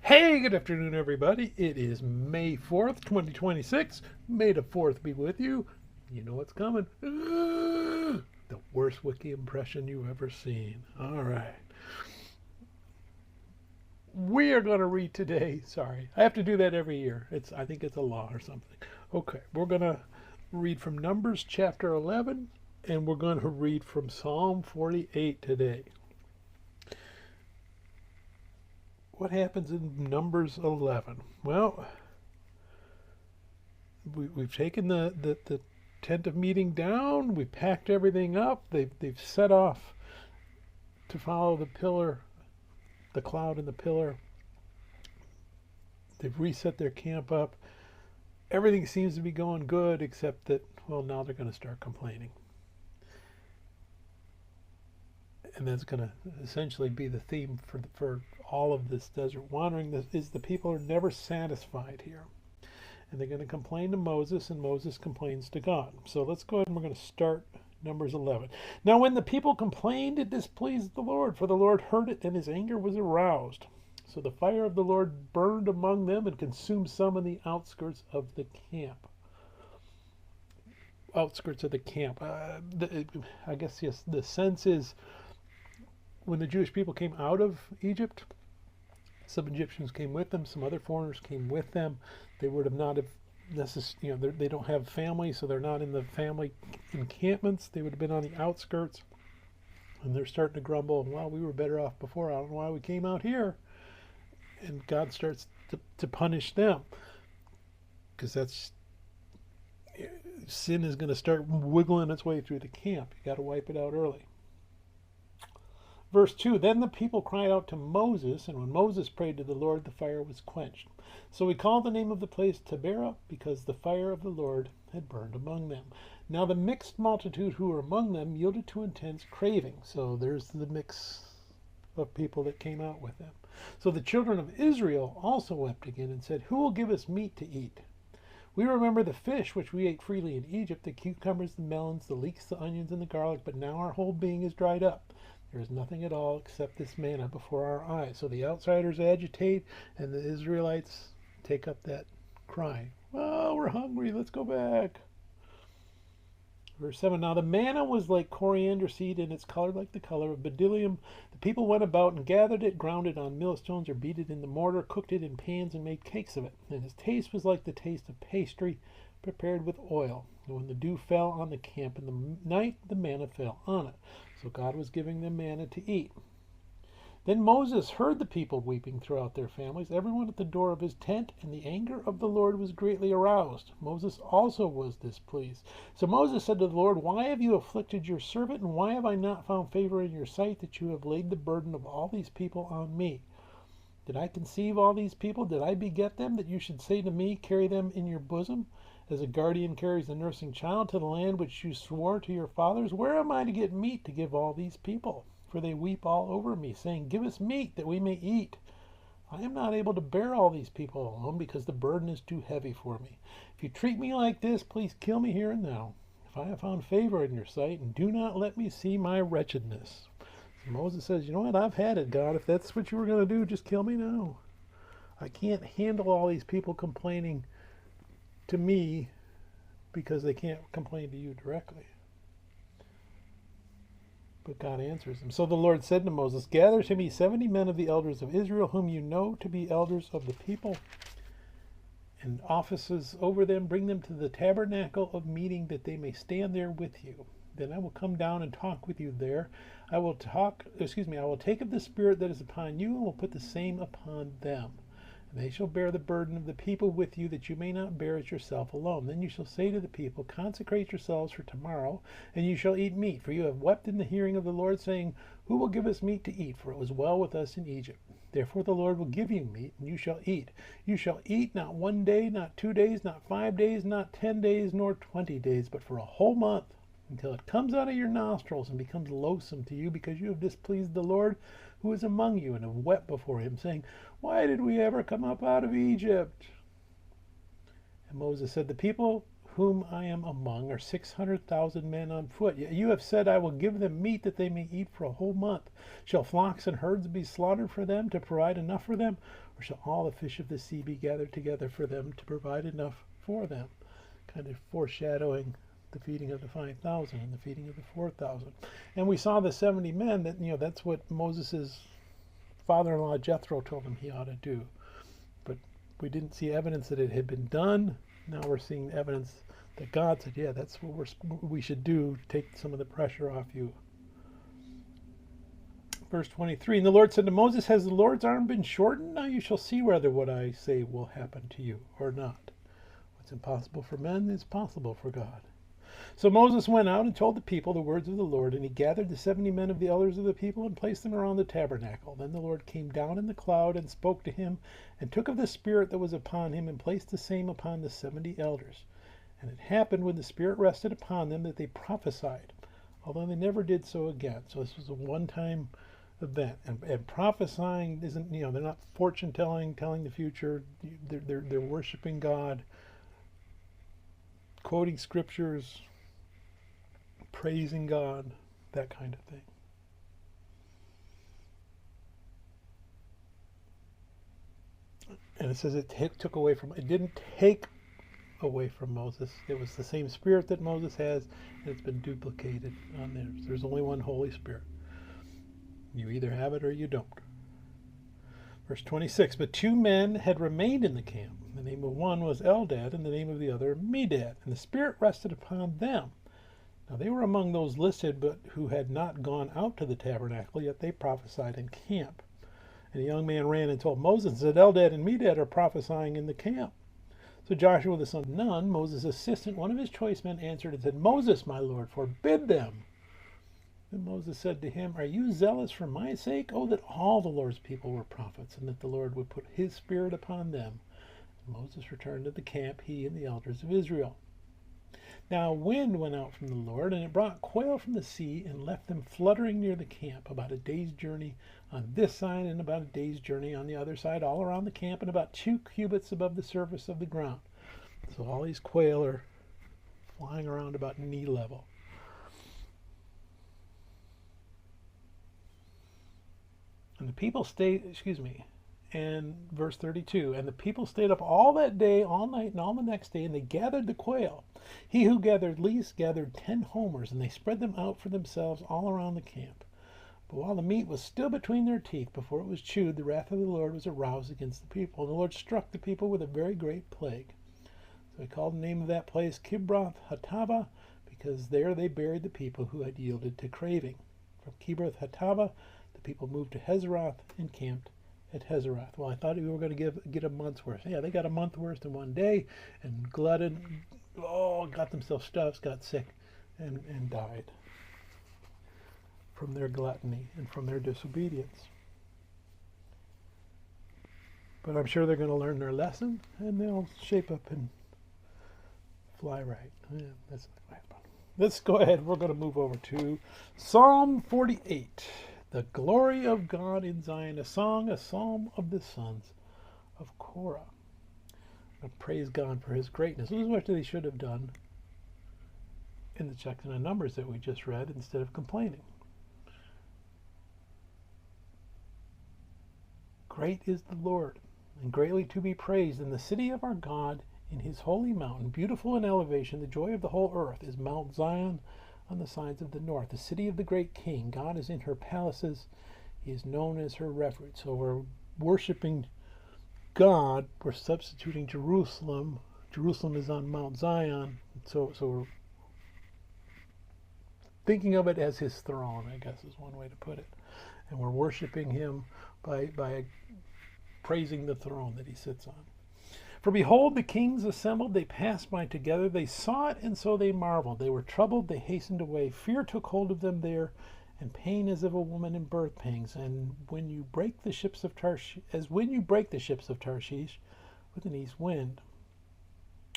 Hey, good afternoon, everybody. It is May 4th, 2026. May the 4th be with you. You know what's coming. The worst wiki impression you've ever seen. All right. We are going to read today. Sorry. I have to do that every year. I think it's a law or something. Okay. We're going to read from Numbers chapter 11, and we're going to read from Psalm 48 today. What happens in Numbers 11? Well, we've taken the tent of meeting down. We packed everything up. They've set off to follow the pillar, the cloud and the pillar. They've reset their camp up. Everything seems to be going good, except that, well, now they're going to start complaining. And that's going to essentially be the theme for all of this desert wandering, is the people are never satisfied here. And they're going to complain to Moses, and Moses complains to God. So let's go ahead and we're going to start Numbers 11. Now when the people complained, it displeased the Lord, for the Lord heard it, and his anger was aroused. So the fire of the Lord burned among them and consumed some in the outskirts of the camp. I guess, yes, the sense is when the Jewish people came out of Egypt, some Egyptians came with them, some other foreigners came with them. They would have not have necessarily, they don't have family, so they're not in the family encampments. They would have been on the outskirts, and they're starting to grumble, well, we were better off before. I don't know why we came out here. And God starts to punish them, because sin is going to start wiggling its way through the camp. You got to wipe it out early. Verse 2, then the people cried out to Moses, and when Moses prayed to the Lord, the fire was quenched. So he called the name of the place Taberah, because the fire of the Lord had burned among them. Now the mixed multitude who were among them yielded to intense craving. So there's the mix of people that came out with them. So the children of Israel also wept again and said, who will give us meat to eat? We remember the fish which we ate freely in Egypt, the cucumbers, the melons, the leeks, the onions, and the garlic, but now our whole being is dried up. There is nothing at all except this manna before our eyes. So the outsiders agitate, and the Israelites take up that cry. Oh, we're hungry, let's go back. Verse 7, now the manna was like coriander seed, and it's colored like the color of bdellium. The people went about and gathered it, ground it on millstones, or beat it in the mortar, cooked it in pans, and made cakes of it. And its taste was like the taste of pastry prepared with oil. And when the dew fell on the camp in the night, the manna fell on it. So God was giving them manna to eat. Then Moses heard the people weeping throughout their families, everyone at the door of his tent, and the anger of the Lord was greatly aroused. Moses also was displeased. So Moses said to the Lord, why have you afflicted your servant, and why have I not found favor in your sight, that you have laid the burden of all these people on me? Did I conceive all these people? Did I beget them, that you should say to me, carry them in your bosom, as a guardian carries a nursing child to the land which you swore to your fathers? Where am I to get meat to give all these people? For they weep all over me, saying, give us meat that we may eat. I am not able to bear all these people alone, because the burden is too heavy for me. If you treat me like this, please kill me here and now, if I have found favor in your sight, and do not let me see my wretchedness. So Moses says, you know what, I've had it, God. If that's what you were going to do, just kill me now. I can't handle all these people complaining to me, because they can't complain to you directly. But God answers him. So the Lord said to Moses, gather to me 70 men of the elders of Israel, whom you know to be elders of the people, and offices over them. Bring them to the tabernacle of meeting, that they may stand there with you. Then I will come down and talk with you there. I will take of the spirit that is upon you, and will put the same upon them. And they shall bear the burden of the people with you, that you may not bear it yourself alone. Then you shall say to the people, consecrate yourselves for tomorrow, and you shall eat meat. For you have wept in the hearing of the Lord, saying, who will give us meat to eat? For it was well with us in Egypt. Therefore the Lord will give you meat, and you shall eat. You shall eat not 1 day, not 2 days, not 5 days, not 10 days, nor 20 days, but for a whole month, until it comes out of your nostrils and becomes loathsome to you, because you have displeased the Lord who is among you, and have wept before him, saying, why did we ever come up out of Egypt? And Moses said, the people whom I am among are 600,000 men on foot. You have said, I will give them meat that they may eat for a whole month. Shall flocks and herds be slaughtered for them to provide enough for them? Or shall all the fish of the sea be gathered together for them to provide enough for them? Kind of foreshadowing the feeding of the 5,000 and the feeding of the 4,000. And we saw the 70 men, that that's what Moses' father-in-law Jethro told him he ought to do. But we didn't see evidence that it had been done. Now we're seeing evidence that God said, yeah, that's what we should do to take some of the pressure off you. Verse 23, and the Lord said to Moses, has the Lord's arm been shortened? Now you shall see whether what I say will happen to you or not. What's impossible for men is possible for God. So Moses went out and told the people the words of the Lord, and he gathered the 70 men of the elders of the people and placed them around the tabernacle. Then the Lord came down in the cloud and spoke to him, and took of the Spirit that was upon him, and placed the same upon the 70 elders. And it happened when the Spirit rested upon them that they prophesied, although they never did so again. So this was a one-time event. And prophesying isn't, they're not fortune-telling, telling the future. They're worshiping God, quoting scriptures, praising God, that kind of thing. And it says it didn't take away from Moses. It was the same Spirit that Moses has, and it's been duplicated on there. So there's only one Holy Spirit. You either have it or you don't. Verse 26, but 2 men had remained in the camp. The name of one was Eldad, and the name of the other Medad. And the Spirit rested upon them. Now they were among those listed, but who had not gone out to the tabernacle, yet they prophesied in camp. And a young man ran and told Moses, and said, Eldad and Medad are prophesying in the camp. So Joshua the son of Nun, Moses' assistant, one of his choice men, answered and said, Moses, my Lord, forbid them. Then Moses said to him, are you zealous for my sake? Oh, that all the Lord's people were prophets, and that the Lord would put his Spirit upon them. And Moses returned to the camp, he and the elders of Israel. Now a wind went out from the Lord, and it brought quail from the sea, and left them fluttering near the camp, about a day's journey on this side, and about a day's journey on the other side, all around the camp, and about 2 cubits above the surface of the ground. So all these quail are flying around about knee level. And the people stayed, and verse 32, and the people stayed up all that day, all night, and all the next day, and they gathered the quail. He who gathered least gathered 10 homers, and they spread them out for themselves all around the camp. But while the meat was still between their teeth, before it was chewed, the wrath of the Lord was aroused against the people. And the Lord struck the people with a very great plague. So he called the name of that place Kibroth Hattava, because there they buried the people who had yielded to craving. From Kibroth Hattava, the people moved to Hazeroth and camped at Hazeroth. Well, I thought we were going to get a month's worth. Yeah, they got a month's worth in one day, and glutted, got themselves stuffed, got sick, and died from their gluttony and from their disobedience. But I'm sure they're going to learn their lesson, and they'll shape up and fly right. Yeah, that's not right. Let's go ahead. We're going to move over to Psalm 48. The glory of God in Zion, a song, a psalm of the sons of Korah. Praise God for his greatness. This is what they should have done in the section of Numbers that we just read, instead of complaining. Great is the Lord, and greatly to be praised in the city of our God, in his holy mountain, beautiful in elevation. The joy of the whole earth is Mount Zion on the sides of the north, the city of the great king. God is in her palaces. He is known as her refuge. So we're worshiping God. We're substituting Jerusalem. Jerusalem is on Mount Zion. So we're thinking of it as his throne, I guess is one way to put it. And we're worshiping him by praising the throne that he sits on. For behold, the kings assembled, they passed by together, they saw it, and so they marveled. They were troubled, they hastened away. Fear took hold of them there, and pain as of a woman in birth pangs. And when you break the ships of Tarshish, with an east wind.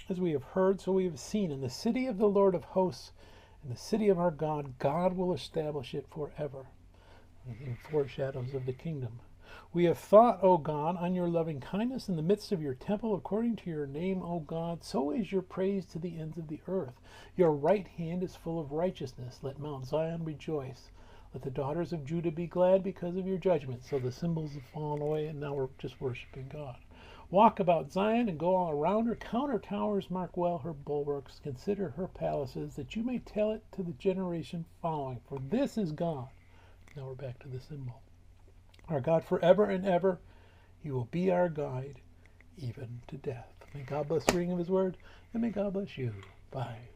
As we have heard, so we have seen. In the city of the Lord of hosts, in the city of our God, God will establish it forever. In foreshadows of the kingdom. We have thought, O God, on your loving kindness in the midst of your temple, according to your name, O God. So is your praise to the ends of the earth. Your right hand is full of righteousness. Let Mount Zion rejoice. Let the daughters of Judah be glad because of your judgment. So the symbols have fallen away, and now we're just worshiping God. Walk about Zion and go all around her. Count her towers, mark well her bulwarks. Consider her palaces, that you may tell it to the generation following. For this is God. Now we're back to the symbol. Our God forever and ever. He will be our guide, even to death. May God bless the reading of his word, and may God bless you. Bye.